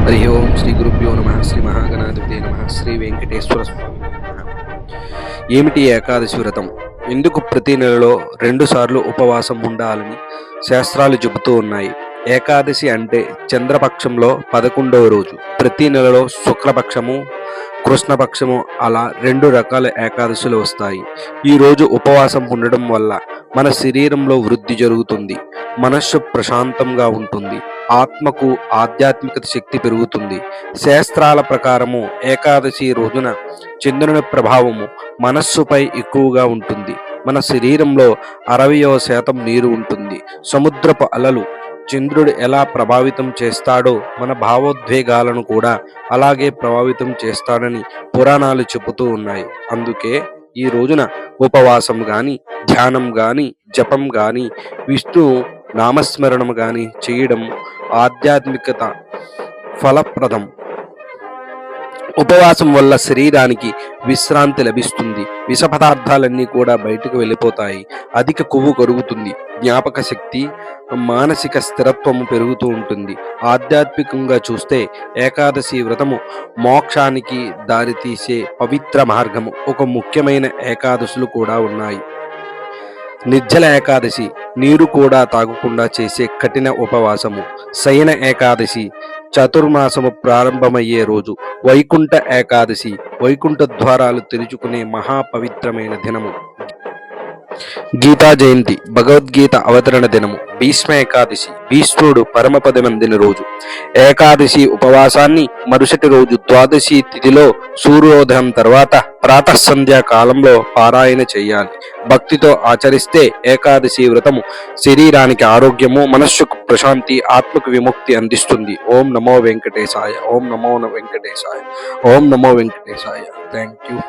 హరి ఓం శ్రీ గురుభ్యో నమ శ్రీ మహాగణాధిపతే నమ శ్రీ వెంకటేశ్వర స్వామి నమః. ఏమిటి ఏకాదశి వ్రతం? ఎందుకు ప్రతి నెలలో 2 సార్లు ఉపవాసం ఉండాలని శాస్త్రాలు చెబుతూ ఉన్నాయి? ఏకాదశి అంటే చంద్రపక్షంలో 11వ రోజు. ప్రతి నెలలో శుక్లపక్షము, కృష్ణపక్షము అలా 2 రకాల ఏకాదశులు వస్తాయి. ఈ రోజు ఉపవాసం ఉండడం వల్ల మన శరీరంలో వృద్ధి జరుగుతుంది, మనస్సు ప్రశాంతంగా ఉంటుంది, ఆత్మకు ఆధ్యాత్మికత శక్తి పెరుగుతుంది. శాస్త్రాల ప్రకారము ఏకాదశి రోజున చంద్రుని ప్రభావము మనస్సుపై ఎక్కువగా ఉంటుంది. మన శరీరంలో 60% నీరు ఉంటుంది. సముద్రపు అలలు చంద్రుడు ఎలా ప్రభావితం చేస్తాడో మన భావోద్వేగాలను కూడా అలాగే ప్రభావితం చేస్తాడని పురాణాలు చెబుతూ ఉన్నాయి. అందుకే ఈ రోజున ఉపవాసం గాని, ధ్యానం గాని, జపం గాని, విష్ణు నామస్మరణం గాని చేయడం ఆధ్యాత్మికత ఫలప్రదం. ఉపవాసం వల్ల శరీరానికి విశ్రాంతి లభిస్తుంది, విష పదార్థాలన్నీ కూడా బయటకు వెళ్ళిపోతాయి, అధిక కొవ్వు కరుగుతుంది, జ్ఞాపక శక్తి, మానసిక స్థిరత్వము పెరుగుతూ ఉంటుంది. ఆధ్యాత్మికంగా చూస్తే ఏకాదశి వ్రతము మోక్షానికి దారితీసే పవిత్ర మార్గము. ఒక ముఖ్యమైన ఏకాదశులు కూడా ఉన్నాయి. నిర్జల ఏకాదశి, నీరు కూడా తాగకుండా చేసే కఠిన ఉపవాసము. శయన ఏకాదశి, చతుర్మాసము ప్రారంభమయ్యే రోజు. వైకుంఠ ఏకాదశి, వైకుంఠ ద్వారాలు తెరుచుకునే మహాపవిత్రమైన దినము. గీతా జయంతి, భగవద్గీత అవతరణ దినము. భీష్మ ఏకాదశి, భీష్ముడు పరమపదమందిన రోజు. ఏకాదశి ఉపవాసాన్ని మరుసటి రోజు ద్వాదశి తిథిలో సూర్యోదయం తర్వాత ప్రాతః సంధ్యా కాలంలో పారాయణ చేయాలి. భక్తితో ఆచరిస్తే ఏకాదశి వ్రతము శరీరానికి ఆరోగ్యము, మనస్సుకు ప్రశాంతి, ఆత్మకు విముక్తి అందిస్తుంది. ఓం నమో వెంకటేశాయ, ఓం నమో వెంకటేశాయ, ఓం నమో వెంకటేశాయ. Thank you.